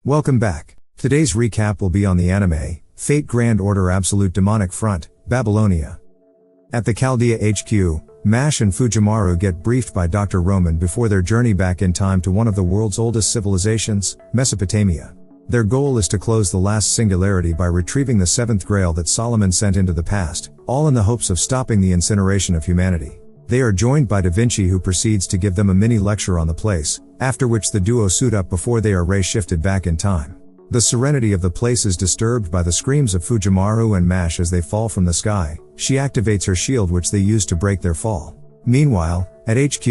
Welcome back. Today's recap will be on the anime, Fate Grand Order Absolute Demonic Front, Babylonia. At the Chaldea HQ, MASH and Fujimaru get briefed by Dr. Roman before their journey back in time to one of the world's oldest civilizations, Mesopotamia. Their goal is to close the last singularity by retrieving the seventh grail that Solomon sent into the past, all in the hopes of stopping the incineration of humanity. They are joined by Da Vinci, who proceeds to give them a mini lecture on the place, after which the duo suit up before they are ray-shifted back in time. The serenity of the place is disturbed by the screams of Fujimaru and MASH as they fall from the sky. She activates her shield, which they use to break their fall. Meanwhile, at HQ,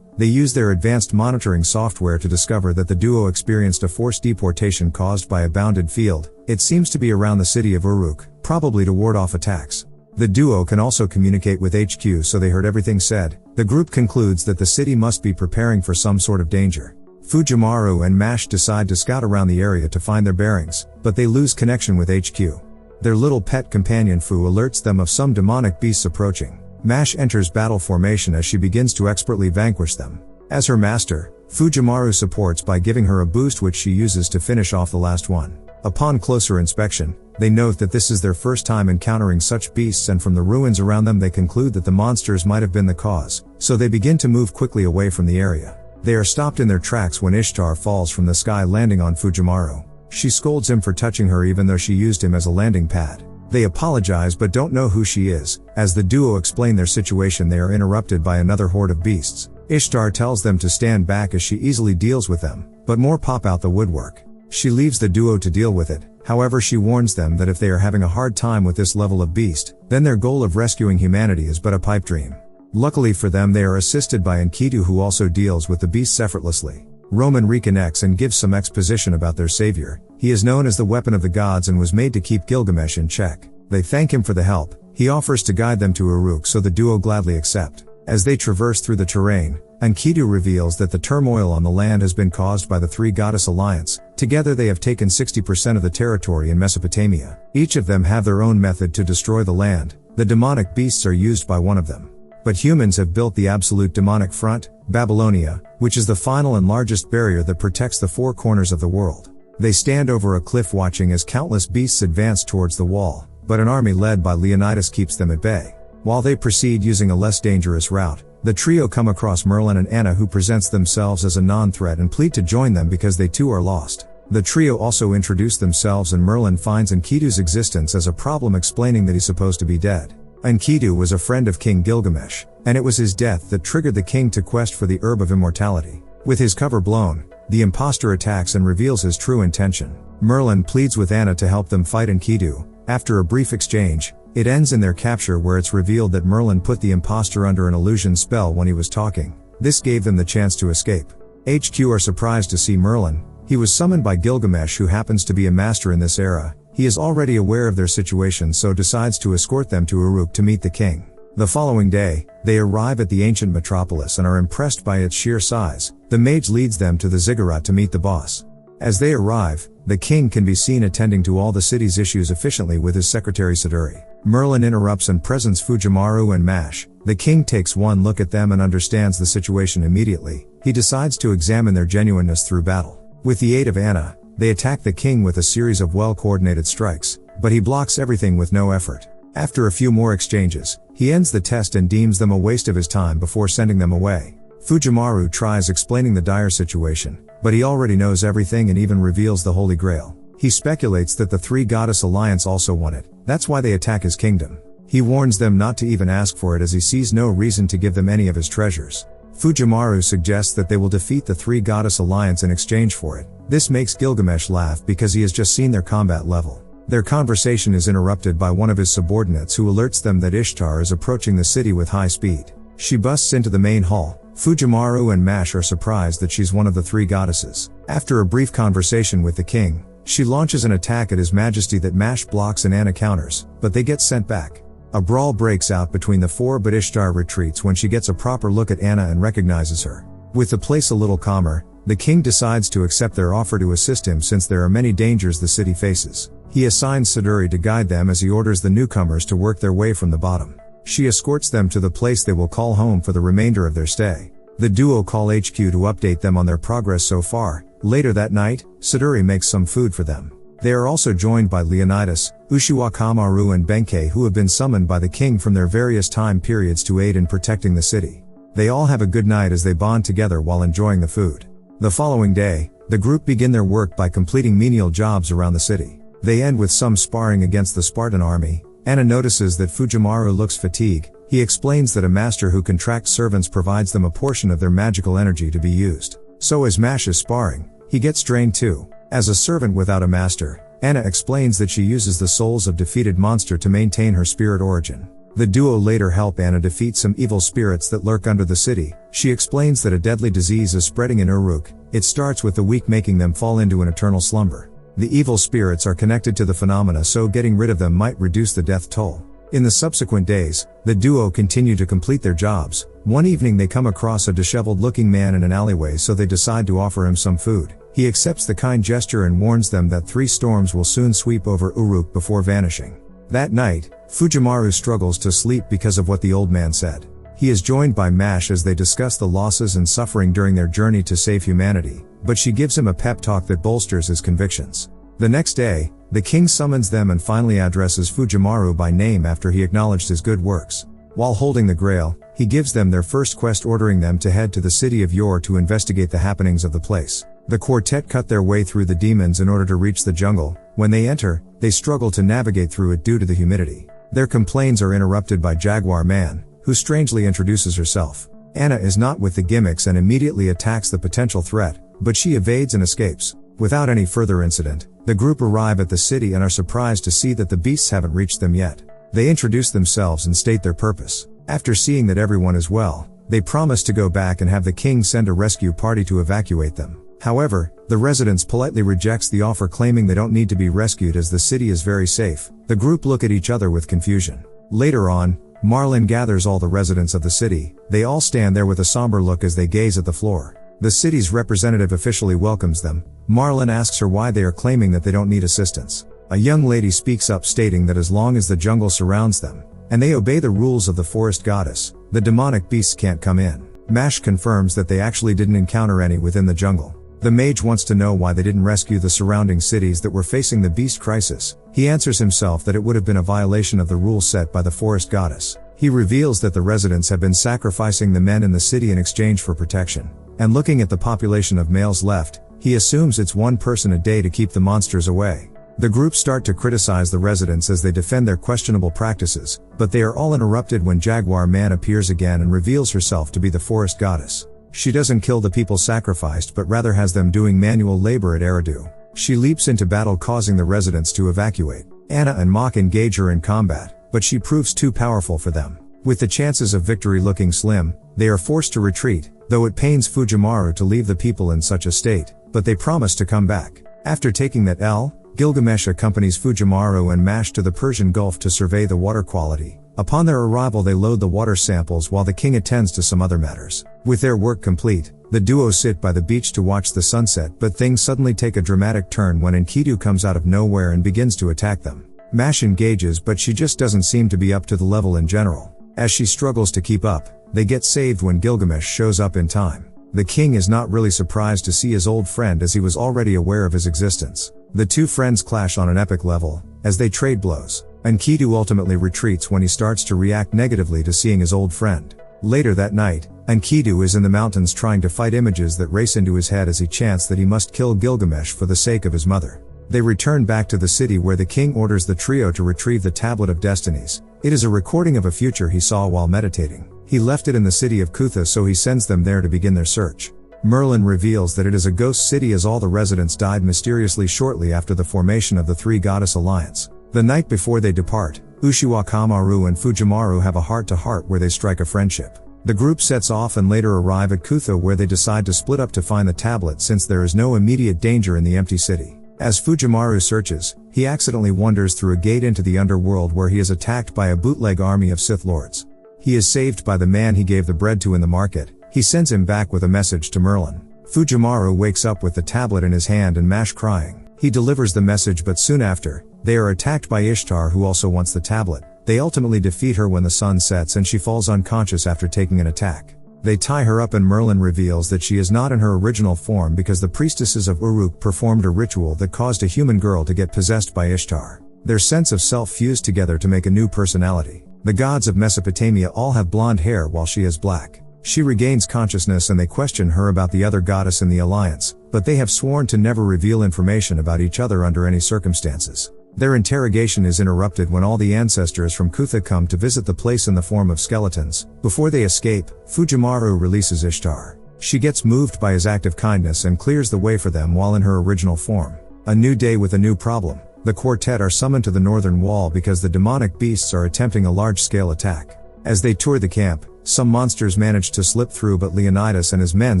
they use their advanced monitoring software to discover that the duo experienced a forced deportation caused by a bounded field. It seems to be around the city of Uruk, probably to ward off attacks. The duo can also communicate with HQ, so they heard everything said. The group concludes that the city must be preparing for some sort of danger. Fujimaru and MASH decide to scout around the area to find their bearings, but they lose connection with HQ. Their little pet companion Fu alerts them of some demonic beasts approaching. MASH enters battle formation as she begins to expertly vanquish them. As her master, Fujimaru supports by giving her a boost, which she uses to finish off the last one. Upon closer inspection, they note that this is their first time encountering such beasts, and from the ruins around them they conclude that the monsters might have been the cause, so they begin to move quickly away from the area. They are stopped in their tracks when Ishtar falls from the sky, landing on Fujimaru. She scolds him for touching her even though she used him as a landing pad. They apologize but don't know who she is. As the duo explain their situation, they are interrupted by another horde of beasts. Ishtar tells them to stand back as she easily deals with them, but more pop out the woodwork. She leaves the duo to deal with it. However, she warns them that if they are having a hard time with this level of beast, then their goal of rescuing humanity is but a pipe dream. Luckily for them, they are assisted by Enkidu, who also deals with the beasts effortlessly. Roman reconnects and gives some exposition about their savior. He is known as the weapon of the gods and was made to keep Gilgamesh in check. They thank him for the help. He offers to guide them to Uruk, so the duo gladly accept. As they traverse through the terrain, Enkidu reveals that the turmoil on the land has been caused by the Three Goddess Alliance. Together they have taken 60% of the territory in Mesopotamia. Each of them have their own method to destroy the land. The demonic beasts are used by one of them. But humans have built the absolute demonic front, Babylonia, which is the final and largest barrier that protects the four corners of the world. They stand over a cliff watching as countless beasts advance towards the wall, but an army led by Leonidas keeps them at bay. While they proceed using a less dangerous route, the trio come across Merlin and Anna, who presents themselves as a non-threat and plead to join them because they too are lost. The trio also introduce themselves, and Merlin finds Enkidu's existence as a problem, explaining that he's supposed to be dead. Enkidu was a friend of King Gilgamesh, and it was his death that triggered the king to quest for the Herb of Immortality. With his cover blown, the imposter attacks and reveals his true intention. Merlin pleads with Anna to help them fight Enkidu. After a brief exchange, it ends in their capture, where it's revealed that Merlin put the imposter under an illusion spell when he was talking. This gave them the chance to escape. HQ are surprised to see Merlin. He was summoned by Gilgamesh, who happens to be a master in this era. He is already aware of their situation, so decides to escort them to Uruk to meet the king. The following day, they arrive at the ancient metropolis and are impressed by its sheer size. The mage leads them to the ziggurat to meet the boss. As they arrive, the king can be seen attending to all the city's issues efficiently with his secretary Siduri. Merlin interrupts and presents Fujimaru and MASH. The king takes one look at them and understands the situation immediately. He decides to examine their genuineness through battle. With the aid of Anna, they attack the king with a series of well-coordinated strikes, but he blocks everything with no effort. After a few more exchanges, he ends the test and deems them a waste of his time before sending them away. Fujimaru tries explaining the dire situation, but he already knows everything and even reveals the Holy Grail. He speculates that the Three Goddess Alliance also want it. That's why they attack his kingdom. He warns them not to even ask for it, as he sees no reason to give them any of his treasures. Fujimaru suggests that they will defeat the Three Goddess Alliance in exchange for it. This makes Gilgamesh laugh because he has just seen their combat level. Their conversation is interrupted by one of his subordinates, who alerts them that Ishtar is approaching the city with high speed. She busts into the main hall. Fujimaru and MASH are surprised that she's one of the three goddesses. After a brief conversation with the king, she launches an attack at His Majesty that MASH blocks and Anna counters, but they get sent back. A brawl breaks out between the four, but Ishtar retreats when she gets a proper look at Anna and recognizes her. With the place a little calmer, the king decides to accept their offer to assist him, since there are many dangers the city faces. He assigns Siduri to guide them as he orders the newcomers to work their way from the bottom. She escorts them to the place they will call home for the remainder of their stay. The duo call HQ to update them on their progress so far. Later that night, Saduri makes some food for them. They are also joined by Leonidas, Ushiwakamaru and Benkei, who have been summoned by the king from their various time periods to aid in protecting the city. They all have a good night as they bond together while enjoying the food. The following day, the group begin their work by completing menial jobs around the city. They end with some sparring against the Spartan army. Anna notices that Fujimaru looks fatigued. He explains that a master who contracts servants provides them a portion of their magical energy to be used. So as Mash is sparring, he gets drained too. As a servant without a master, Anna explains that she uses the souls of defeated monster to maintain her spirit origin. The duo later help Anna defeat some evil spirits that lurk under the city. She explains that a deadly disease is spreading in Uruk. It starts with the weak, making them fall into an eternal slumber. The evil spirits are connected to the phenomena, so getting rid of them might reduce the death toll. In the subsequent days, the duo continue to complete their jobs. One evening they come across a disheveled-looking man in an alleyway, so they decide to offer him some food. He accepts the kind gesture and warns them that 3 storms will soon sweep over Uruk before vanishing. That night, Fujimaru struggles to sleep because of what the old man said. He is joined by Mash as they discuss the losses and suffering during their journey to save humanity, but she gives him a pep talk that bolsters his convictions. The next day, the king summons them and finally addresses Fujimaru by name after he acknowledged his good works. While holding the grail, he gives them their first quest, ordering them to head to the city of Yor to investigate the happenings of the place. The quartet cut their way through the demons in order to reach the jungle. When they enter, they struggle to navigate through it due to the humidity. Their complaints are interrupted by Jaguar Man, who strangely introduces herself. Anna is not with the gimmicks and immediately attacks the potential threat, but she evades and escapes. Without any further incident, the group arrive at the city and are surprised to see that the beasts haven't reached them yet. They introduce themselves and state their purpose. After seeing that everyone is well, they promise to go back and have the king send a rescue party to evacuate them. However, the residents politely rejects the offer, claiming they don't need to be rescued as the city is very safe. The group look at each other with confusion. Later on, Marlin gathers all the residents of the city. They all stand there with a somber look as they gaze at the floor. The city's representative officially welcomes them. Marlin asks her why they are claiming that they don't need assistance. A young lady speaks up, stating that as long as the jungle surrounds them, and they obey the rules of the forest goddess, the demonic beasts can't come in. Mash confirms that they actually didn't encounter any within the jungle. The mage wants to know why they didn't rescue the surrounding cities that were facing the beast crisis. He answers himself that it would have been a violation of the rules set by the forest goddess. He reveals that the residents have been sacrificing the men in the city in exchange for protection. And looking at the population of males left, he assumes it's 1 person a day to keep the monsters away. The group start to criticize the residents as they defend their questionable practices, but they are all interrupted when Jaguar Man appears again and reveals herself to be the forest goddess. She doesn't kill the people sacrificed, but rather has them doing manual labor at Eridu. She leaps into battle, causing the residents to evacuate. Anna and Mach engage her in combat, but she proves too powerful for them. With the chances of victory looking slim, they are forced to retreat, though it pains Fujimaru to leave the people in such a state, but they promise to come back. After taking that L, Gilgamesh accompanies Fujimaru and Mash to the Persian Gulf to survey the water quality. Upon their arrival, they load the water samples while the king attends to some other matters. With their work complete, the duo sit by the beach to watch the sunset, but things suddenly take a dramatic turn when Enkidu comes out of nowhere and begins to attack them. Mash engages, but she just doesn't seem to be up to the level in general. As she struggles to keep up, they get saved when Gilgamesh shows up in time. The king is not really surprised to see his old friend, as he was already aware of his existence. The two friends clash on an epic level, as they trade blows. Enkidu ultimately retreats when he starts to react negatively to seeing his old friend. Later that night, Enkidu is in the mountains trying to fight images that race into his head as he chants that he must kill Gilgamesh for the sake of his mother. They return back to the city, where the king orders the trio to retrieve the Tablet of Destinies. It is a recording of a future he saw while meditating. He left it in the city of Kutha, so he sends them there to begin their search. Merlin reveals that it is a ghost city, as all the residents died mysteriously shortly after the formation of the Three Goddess Alliance. The night before they depart, Ushiwakamaru and Fujimaru have a heart-to-heart where they strike a friendship. The group sets off and later arrive at Kutha, where they decide to split up to find the tablet, since there is no immediate danger in the empty city. As Fujimaru searches, he accidentally wanders through a gate into the underworld, where he is attacked by a bootleg army of Sith Lords. He is saved by the man he gave the bread to in the market. He sends him back with a message to Merlin. Fujimaru wakes up with the tablet in his hand and Mash crying. He delivers the message, but soon after, they are attacked by Ishtar, who also wants the tablet. They ultimately defeat her when the sun sets and she falls unconscious after taking an attack. They tie her up and Merlin reveals that she is not in her original form because the priestesses of Uruk performed a ritual that caused a human girl to get possessed by Ishtar. Their sense of self fused together to make a new personality. The gods of Mesopotamia all have blonde hair while she is black. She regains consciousness and they question her about the other goddess in the alliance, but they have sworn to never reveal information about each other under any circumstances. Their interrogation is interrupted when all the ancestors from Kutha come to visit the place in the form of skeletons. Before they escape, Fujimaru releases Ishtar. She gets moved by his act of kindness and clears the way for them while in her original form. A new day with a new problem. The quartet are summoned to the northern wall because the demonic beasts are attempting a large-scale attack. As they tour the camp, some monsters manage to slip through but Leonidas and his men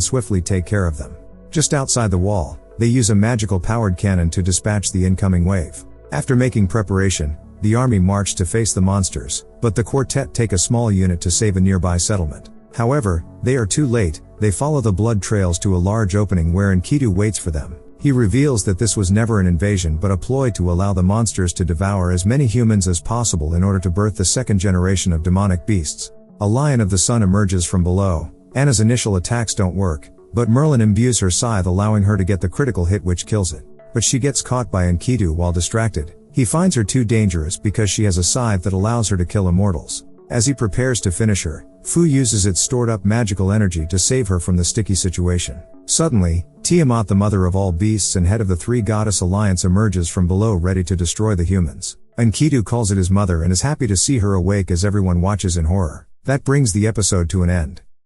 swiftly take care of them. Just outside the wall, they use a magical powered cannon to dispatch the incoming wave. After making preparation, the army march to face the monsters, but the quartet take a small unit to save a nearby settlement. However, they are too late. They follow the blood trails to a large opening where Enkidu waits for them. He reveals that this was never an invasion but a ploy to allow the monsters to devour as many humans as possible in order to birth the second generation of demonic beasts. A lion of the sun emerges from below. Anna's initial attacks don't work, but Merlin imbues her scythe allowing her to get the critical hit which kills it. But she gets caught by Enkidu while distracted. He finds her too dangerous because she has a scythe that allows her to kill immortals. As he prepares to finish her, Fu uses its stored up magical energy to save her from the sticky situation. Suddenly, Tiamat, the mother of all beasts and head of the three goddess alliance, emerges from below ready to destroy the humans. Enkidu calls it his mother and is happy to see her awake as everyone watches in horror. That brings the episode to an end.